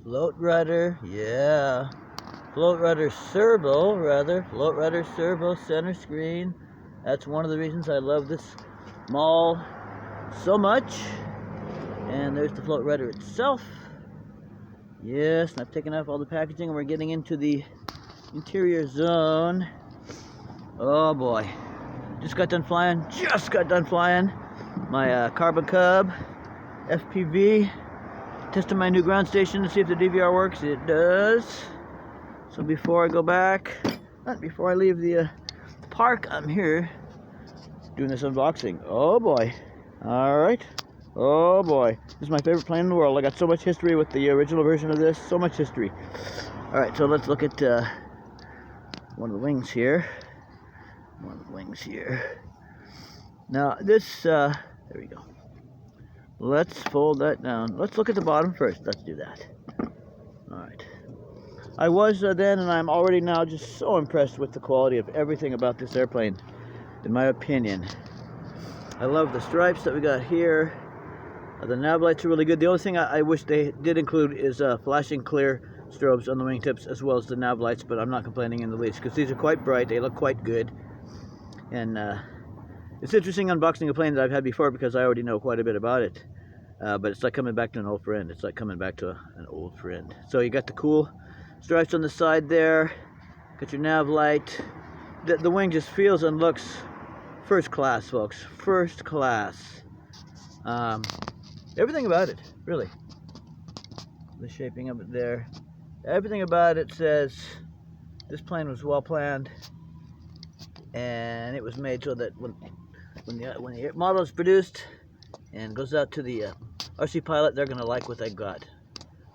Float rudder, yeah. Float rudder servo, Float rudder servo, center screen. That's one of the reasons I love this Maule so much. And there's the float rudder itself. Yes, and I've taken off all the packaging and we're getting into the interior zone. Oh boy. Just got done flying my Carbon Cub FPV. Testing my new ground station to see if the DVR works. It does. So before I go back, before I leave the park, I'm here doing this unboxing. Oh boy. Alright. Oh boy. This is my favorite plane in the world. I got so much history with the original version of this. So much history. Alright, so let's look at one of the wings here. Now this, there we go. Let's fold that down. Let's look at the bottom first. Let's do that. Alright. I was then, and I'm already now just so impressed with the quality of everything about this airplane, in my opinion. I love the stripes that we got here. The nav lights are really good. The only thing I wish they did include is flashing clear strobes on the wingtips, as well as the nav lights, but I'm not complaining in the least, because these are quite bright. They look quite good. And it's interesting unboxing a plane that I've had before because I already know quite a bit about it. But it's like coming back to an old friend. It's like coming back to an old friend. So you got the cool stripes on the side there. Got your nav light. The wing just feels and looks first class, folks. First class. Everything about it, really. The shaping of it there. Everything about it says this plane was well planned. And it was made so that when the model is produced and goes out to the RC pilot, they're going to like what they got.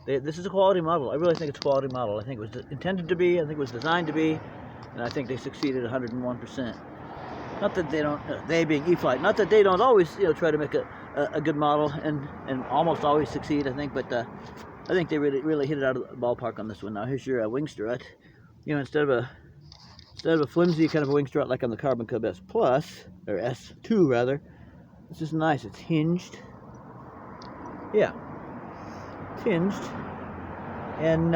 This is a quality model. I really think it's a quality model. I think it was intended to be. I think it was designed to be. And I think they succeeded 101%. Not that they don't, they being Eflite, not that they don't always, try to make a good model and almost always succeed, I think. But I think they really hit it out of the ballpark on this one. Now here's your wing strut. Instead of a flimsy kind of a wing strut like on the Carbon Cub S Plus, or S2 rather, it's just nice. It's hinged. Yeah, it's hinged. And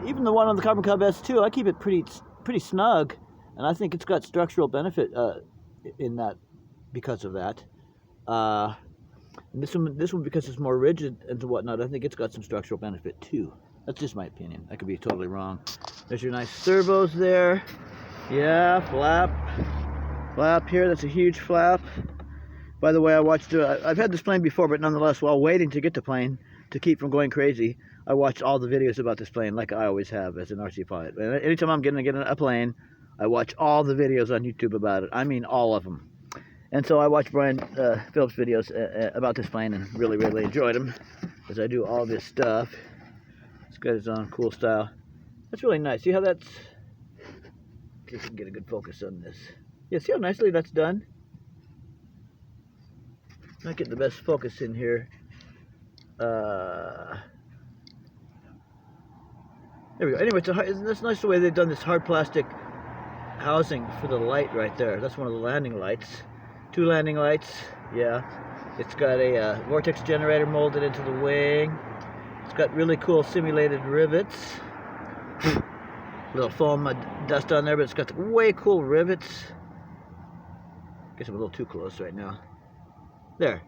even the one on the Carbon Cub S2, I keep it pretty snug, and I think it's got structural benefit in that because of that. And this one because it's more rigid and whatnot, I think it's got some structural benefit too. That's just my opinion. I could be totally wrong. There's your nice servos there. Yeah, flap here. That's a huge flap. By the way, I've had this plane before, but nonetheless, while waiting to get the plane to keep from going crazy, I watched all the videos about this plane, like I always have as an RC pilot. Anytime I'm going to get a plane, I watch all the videos on YouTube about it. I mean, all of them. And so I watched Brian Phillips' videos about this plane and really enjoyed them, as I do all this stuff. It's got its own cool style. That's really nice. See how that's... See if we can get a good focus on this. Yeah, see how nicely that's done? Not getting the best focus in here. There we go. Anyway, that's nice the way they've done this hard plastic housing for the light right there. That's one of the landing lights. 2 landing lights. Yeah. It's got a vortex generator molded into the wing. It's got really cool simulated rivets. Little foam dust on there, but it's got the way cool rivets. Guess I'm a little too close right now. There.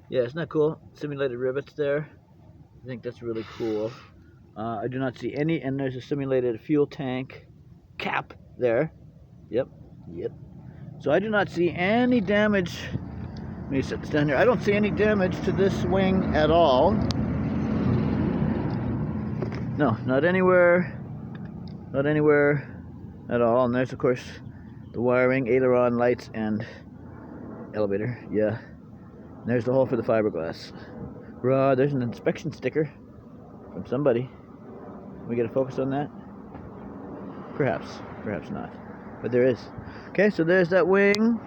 Yeah, isn't that cool? Simulated rivets there. I think that's really cool. I do not see any, and there's a simulated fuel tank cap there. Yep. So I do not see any damage. Let me set this down here. I don't see any damage to this wing at all. No, not anywhere. Not anywhere at all. And there's, of course, the wiring, aileron, lights, and elevator. Yeah. And there's the hole for the fiberglass. There's an inspection sticker from somebody. Can we get a focus on that? Perhaps not. But there is. Okay, so there's that wing.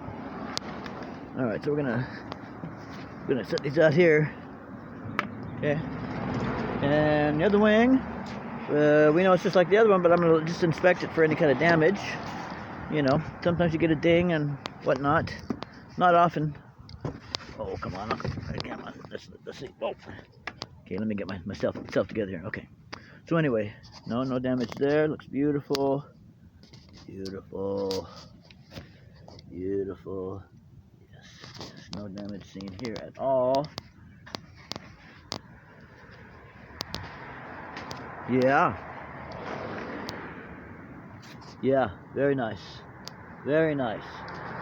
Alright, so we're gonna set these out here. Okay. And the other wing. We know it's just like the other one, but I'm gonna just inspect it for any kind of damage. you know, sometimes you get a ding and whatnot. Not often. Oh, come on. Come on. Let's see. Oh. Okay, let me get myself together here. Okay. So anyway, no damage there. Looks beautiful. Beautiful. Beautiful. Yes. No damage seen here at all. Yeah. Yeah, very nice. Very nice.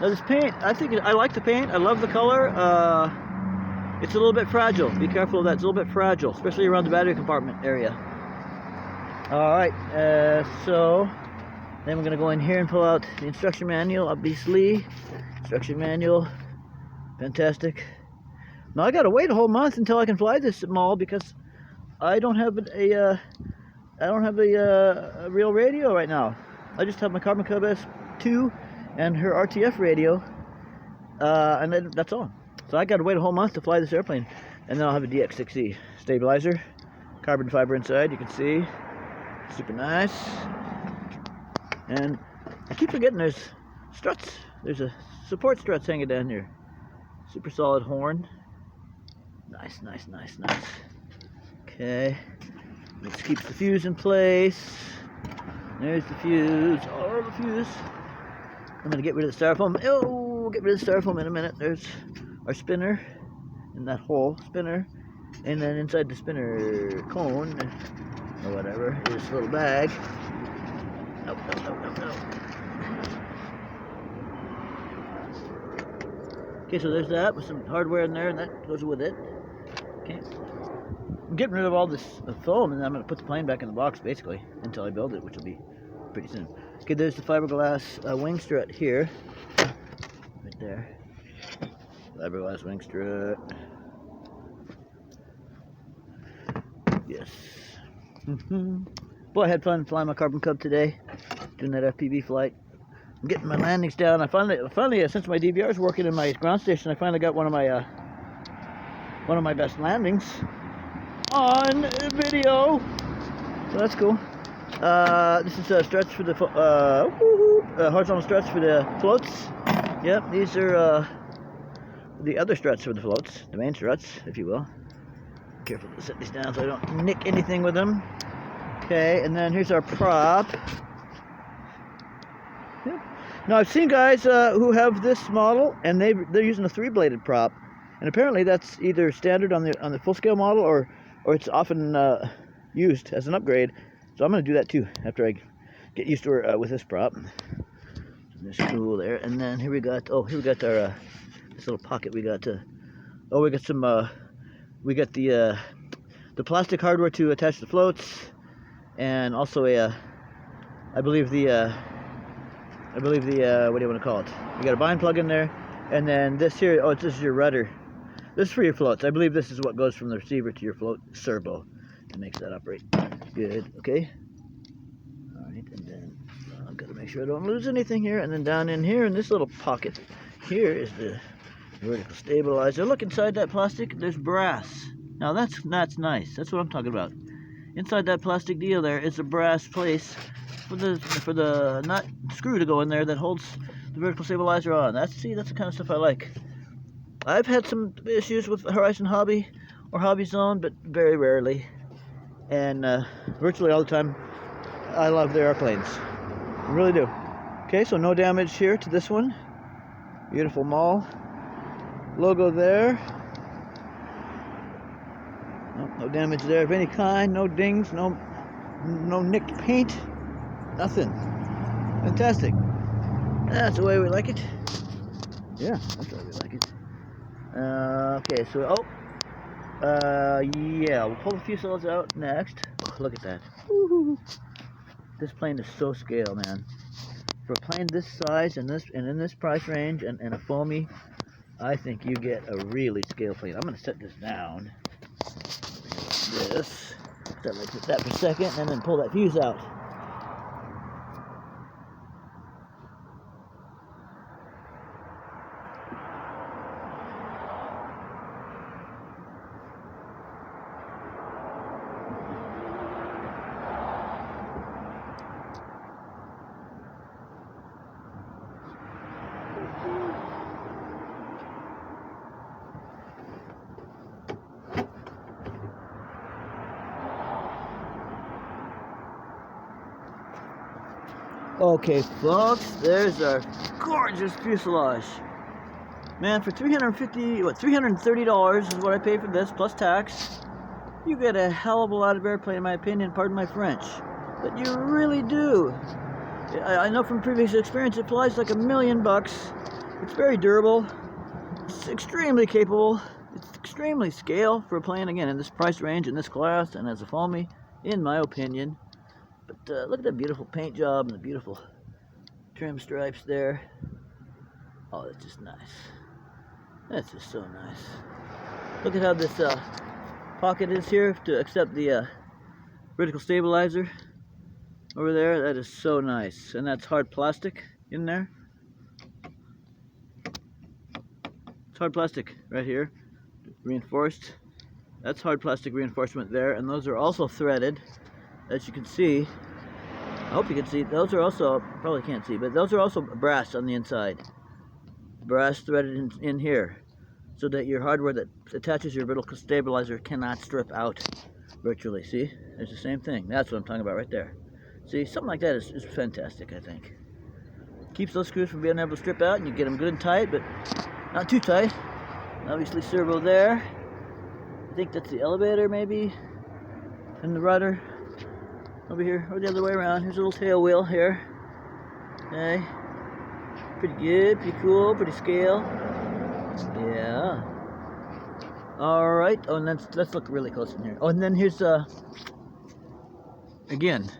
Now this paint, I like the paint. I love the color. It's a little bit fragile. Be careful of that. It's a little bit fragile, especially around the battery compartment area. Alright, so then we're going to go in here and pull out the instruction manual, obviously. Instruction manual. Fantastic. Now I got to wait a whole month until I can fly this Maule because I don't have a real radio right now. I just have my Carbon Cub S2 and her RTF radio, and then that's all. So I got to wait a whole month to fly this airplane, and then I'll have a DX6E stabilizer, carbon fiber inside. You can see, super nice. And I keep forgetting there's struts. There's a support struts hanging down here. Super solid horn. Nice. Okay. This keeps the fuse in place. There's the fuse. Oh, the fuse. I'm going to get rid of the styrofoam. Oh, get rid of the styrofoam in a minute. There's our spinner in that hole. Spinner. And then inside the spinner cone, or whatever, is this little bag. No. Okay, so there's that with some hardware in there, and that goes with it. Okay. I'm getting rid of all this foam, and then I'm going to put the plane back in the box, basically, until I build it, which will be pretty soon. Okay, there's the fiberglass wing strut here. Right there. Fiberglass wing strut. Yes. Boy, I had fun flying my Carbon Cub today, doing that FPV flight. I'm getting my landings down. I finally, since my DVR is working in my ground station, I finally got one of my best landings on video. So that's cool. This is struts for the horizontal struts for the floats. Yep, these are the other struts for the floats, the main struts, if you will. Careful to set these down so I don't nick anything with them. Okay, and then here's our prop. Yep. Now I've seen guys who have this model, and they're using a 3-bladed prop, and apparently that's either standard on the full scale model or it's often used as an upgrade. So I'm going to do that too after I get used to her with this prop. There's cool there, and then here we got our this little pocket. We got we got some we got the plastic hardware to attach the floats, and also I believe the what do you want to call it? We got a bind plug in there, and then this here. Oh, this is your rudder. This is for your floats. I believe this is what goes from the receiver to your float servo. It makes that operate good. Okay. All right, and then I've got to make sure I don't lose anything here. And then down in here in this little pocket, here is the vertical stabilizer. Look inside that plastic. There's brass. Now that's nice. That's what I'm talking about. Inside that plastic deal there is a brass place for the nut screw to go in there that holds the vertical stabilizer on. That's the kind of stuff I like. I've had some issues with Horizon Hobby or Hobby Zone, but very rarely. And virtually all the time, I love their airplanes. I really do. Okay, so no damage here to this one. Beautiful Maule. Logo there. No damage there of any kind. No dings. No nicked paint. Nothing. Fantastic. That's the way we like it. Yeah, that's the way we like it. Okay, so yeah, we'll pull the fuselage out next. Oh, look at that. Woo-hoo. This plane is so scale, man. For a plane this size and in this price range and a foamy, I think you get a really scale plane. I'm gonna set this down. This. Set that for a second, and then pull that fuse out. Okay, folks, there's our gorgeous fuselage. Man, for $330 is what I paid for this, plus tax. You get a hell of a lot of airplane, in my opinion, pardon my French. But you really do. I know from previous experience, it flies like $1 million. It's very durable. It's extremely capable. It's extremely scale for a plane, again, in this price range, in this class, and as a foamy, in my opinion. But look at that beautiful paint job and the beautiful trim stripes there. Oh, that's just nice. That's just so nice. Look at how this pocket is here to accept the vertical stabilizer over there. That is so nice. And that's hard plastic in there. It's hard plastic right here, reinforced. That's hard plastic reinforcement there, and those are also threaded, as you can see. I hope you can see. Those are also, probably can't see, but those are also brass on the inside. Brass threaded in here, so that your hardware that attaches your vertical stabilizer cannot strip out virtually. See, there's the same thing. That's what I'm talking about right there. See, something like that is fantastic, I think. Keeps those screws from being able to strip out, and you get them good and tight, but not too tight. Obviously servo there. I think that's the elevator maybe, and the rudder over here, or the other way around. Here's a little tail wheel here. Okay, pretty good, pretty cool, pretty scale. Yeah. All right. Oh, and let's look really close in here. Oh, and then here's again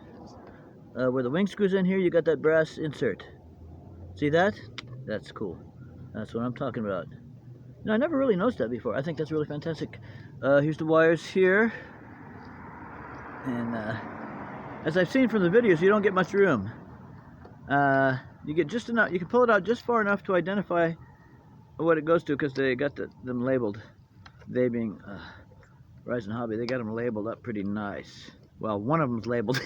where the wing screws in here. You got that brass insert. See that? That's cool. That's what I'm talking about. No, I never really noticed that before. I think that's really fantastic. Here's the wires here. And as I've seen from the videos, you don't get much room. You get just enough. You can pull it out just far enough to identify what it goes to, because they got them labeled. They being Rise and Hobby, they got them labeled up pretty nice. Well, one of them's labeled.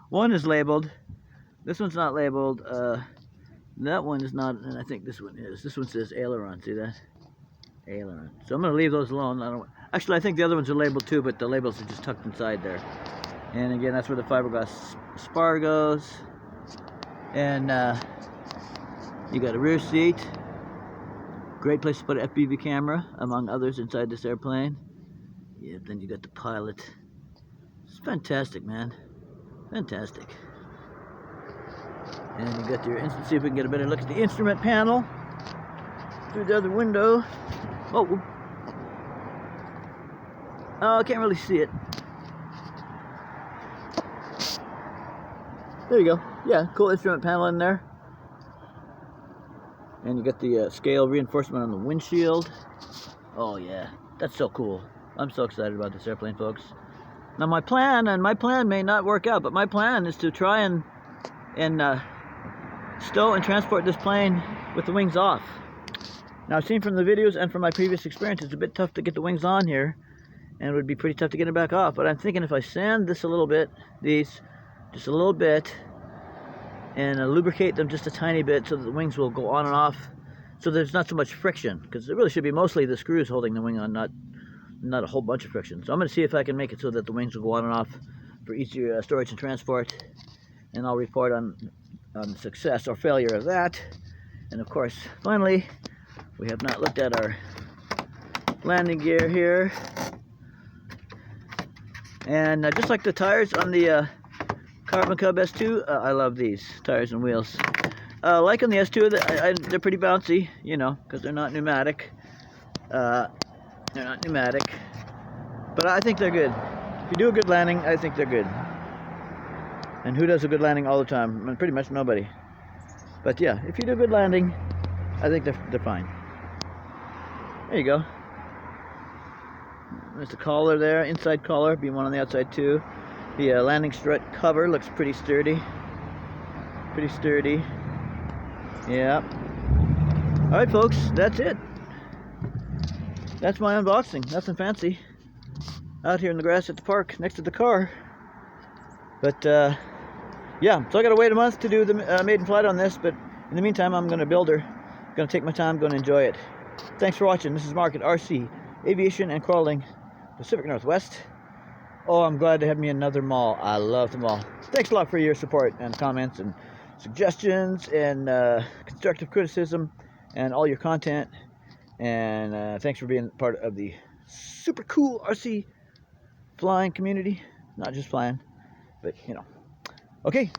one is labeled. This one's not labeled. That one is not, and I think this one is. This one says aileron. See that? Aileron. So I'm going to leave those alone. Actually, I think the other ones are labeled too, but the labels are just tucked inside there. And again, that's where the fiberglass spar goes. And you got a rear seat. Great place to put an FPV camera, among others, inside this airplane. Yeah, then you got the pilot. It's fantastic, man. Fantastic. And you got your instant. See if we can get a better look at the instrument panel through the other window. Oh, I can't really see it. There you go. Yeah, cool instrument panel in there. And you got the scale reinforcement on the windshield. Oh yeah, that's so cool. I'm so excited about this airplane, folks. Now my plan may not work out, but my plan is to try and stow and transport this plane with the wings off. Now I've seen from the videos and from my previous experience, it's a bit tough to get the wings on here, and it would be pretty tough to get it back off. But I'm thinking if I sand this a little bit, just a little bit, and lubricate them just a tiny bit so that the wings will go on and off, so there's not so much friction, because it really should be mostly the screws holding the wing on, not a whole bunch of friction. So I'm going to see if I can make it so that the wings will go on and off for easier storage and transport, and I'll report on the success or failure of that. And of course, finally, we have not looked at our landing gear here. And just like the tires on the Carbon Cub S2, I love these tires and wheels. Like on the S2, they're pretty bouncy, you know, because they're not pneumatic. But I think they're good. If you do a good landing, I think they're good. And who does a good landing all the time? I mean, pretty much nobody. But yeah, if you do a good landing, I think they're fine. There you go. There's the collar there, inside collar, be one on the outside too. The landing strut cover looks pretty sturdy. Pretty sturdy. Yeah. Alright folks, that's it. That's my unboxing. Nothing fancy. Out here in the grass at the park next to the car. But yeah, so I gotta wait a month to do the maiden flight on this, but in the meantime I'm gonna build her. Gonna take my time, gonna enjoy it. Thanks for watching. This is Mark at RC Aviation and Crawling, Pacific Northwest. Oh, I'm glad to have me another Maule. I love the Maule. Thanks a lot for your support and comments and suggestions and constructive criticism and all your content. And thanks for being part of the super cool RC flying community. Not just flying, but you know. Okay,